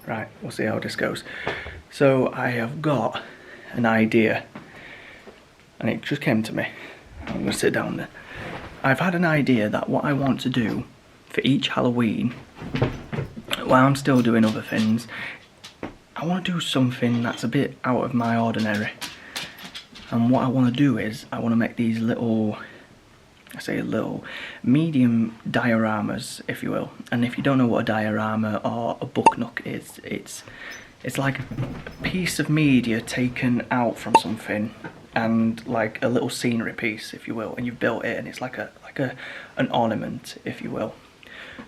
Right, we'll see how this goes. So I have got an idea, and it just came to me. I'm going to sit down there. I've had an idea that what I want to do for each Halloween, while I'm still doing other things, I want to do something that's a bit out of my ordinary. And what I want to do is, I want to make these little, I say little, medium dioramas, if you will. And if you don't know what a diorama or a book nook is, it's like a piece of media taken out from something, and like a little scenery piece, if you will, and you've built it, and it's like an ornament, if you will.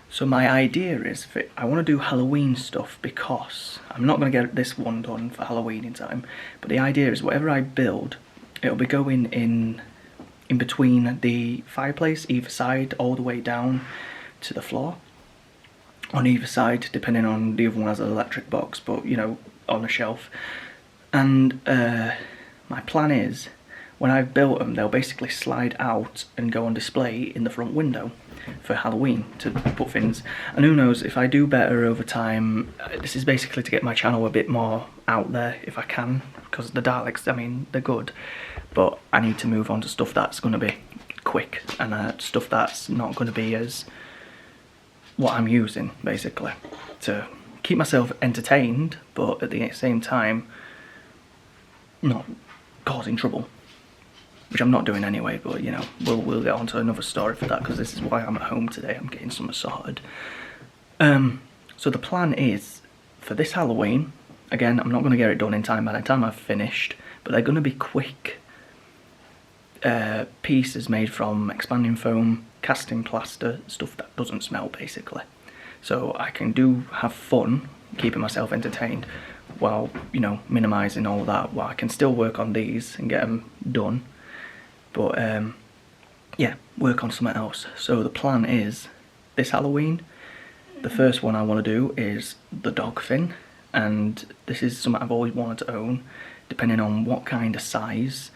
So my idea is, I want to do Halloween stuff because I'm not going to get this one done for Halloween in time, but the idea is whatever I build, it'll be going in between the fireplace, either side, all the way down to the floor. On either side, depending on, the other one has an electric box, but you know, on a shelf. And my plan is, when I've built them, they'll basically slide out and go on display in the front window for Halloween to put things. And who knows, if I do better over time, this is basically to get my channel a bit more out there if I can, because the Daleks, I mean, they're good, but I need to move on to stuff that's going to be quick, and stuff that's not going to be as what I'm using, basically, to keep myself entertained, but at the same time not causing trouble, which I'm not doing anyway. But you know, we'll get on to another story for that, because this is why I'm at home today. I'm getting something sorted. So the plan is, for this Halloween, again, I'm not going to get it done in time by the time I've finished, but they're going to be quick pieces made from expanding foam, casting plaster, stuff that doesn't smell, basically. So I can have fun, keeping myself entertained, while, you know, minimising all that, while I can still work on these and get them done. But yeah, work on something else. So the plan is, this Halloween, the first one I want to do is the dog thing, and this is something I've always wanted to own, depending on what kind of size.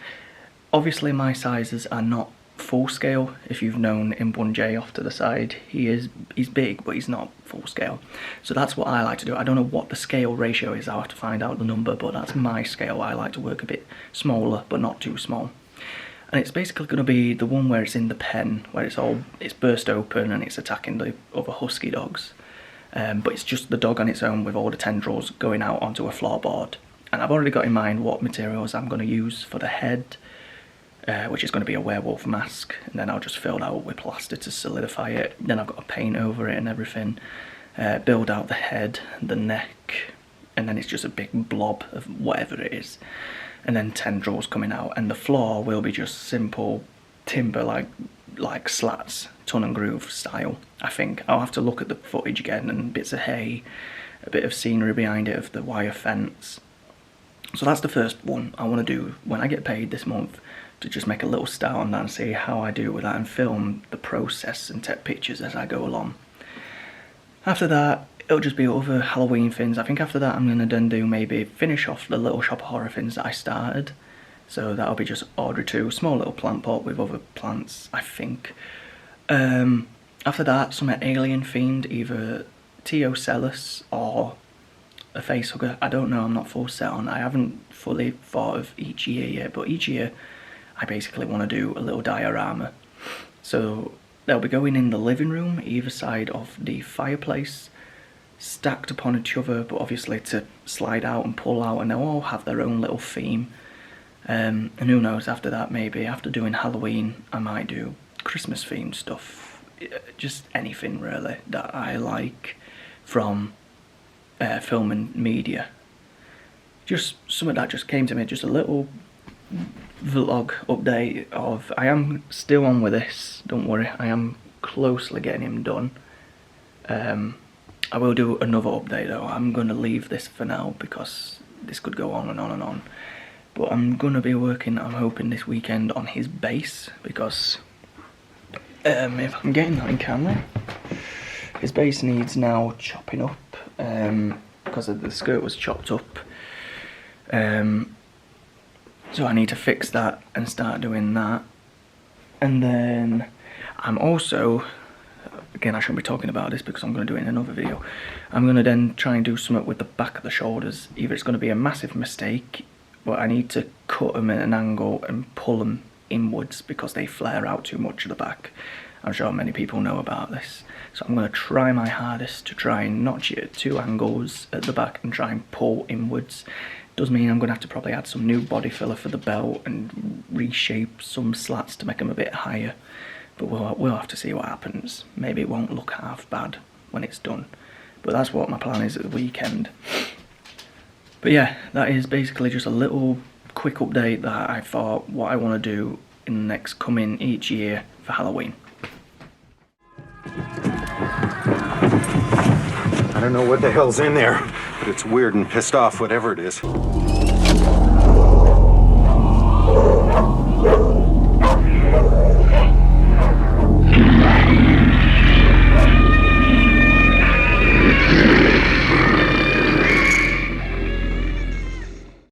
Obviously my sizes are not full scale. If you've known M1J off to the side, he's big, but he's not full scale. So that's what I like to do. I don't know what the scale ratio is, I'll have to find out the number, but that's my scale. I like to work a bit smaller, but not too small. And it's basically going to be the one where it's in the pen, where it's burst open and it's attacking the other husky dogs. But it's just the dog on its own with all the tendrils going out onto a floorboard. And I've already got in mind what materials I'm going to use for the head, which is going to be a werewolf mask, and then I'll just fill it out with plaster to solidify it. Then I've got to paint over it and everything, build out the head, the neck, and then it's just a big blob of whatever it is, and then tendrils coming out. And the floor will be just simple timber, like slats, ton and groove style. I think I'll have to look at the footage again, and bits of hay, a bit of scenery behind it of the wire fence. So that's the first one I want to do when I get paid this month, to just make a little start on that and see how I do with that, and film the process and take pictures as I go along. After that, it'll just be other Halloween things. I think after that I'm going to then do, maybe finish off the little shop of horror things that I started. So that'll be just order 2, small little plant pot with other plants, I think. After that, something alien themed, either Teocellus or a facehugger. I don't know, I'm not full set on. I haven't fully thought of each year yet, but each year I basically want to do a little diorama. So they'll be going in the living room, either side of the fireplace, stacked upon each other, but obviously to slide out and pull out, and they'll all have their own little theme. And who knows, after that, maybe after doing Halloween, I might do Christmas themed stuff. Just anything really that I like from film and media. Just something that just came to me, just a little vlog update of, I am still on with this, don't worry, I am closely getting him done. I will do another update though. I'm going to leave this for now because this could go on and on and on. But I'm going to be working, I'm hoping, this weekend on his base, because if I'm getting that in camera, his base needs now chopping up, because the skirt was chopped up. So I need to fix that and start doing that. And then I'm also again, I shouldn't be talking about this because I'm going to do it in another video. I'm going to then try and do something with the back of the shoulders. Either it's going to be a massive mistake, but I need to cut them at an angle and pull them inwards because they flare out too much at the back. I'm sure many people know about this. So I'm going to try my hardest to try and notch it at 2 angles at the back and try and pull inwards. Does mean I'm going to have to probably add some new body filler for the belt and reshape some slats to make them a bit higher. But we'll have to see what happens. Maybe it won't look half bad when it's done. But that's what my plan is at the weekend. But yeah, that is basically just a little quick update that I thought what I want to do in the next coming each year for Halloween. I don't know what the hell's in there, but it's weird and pissed off, whatever it is.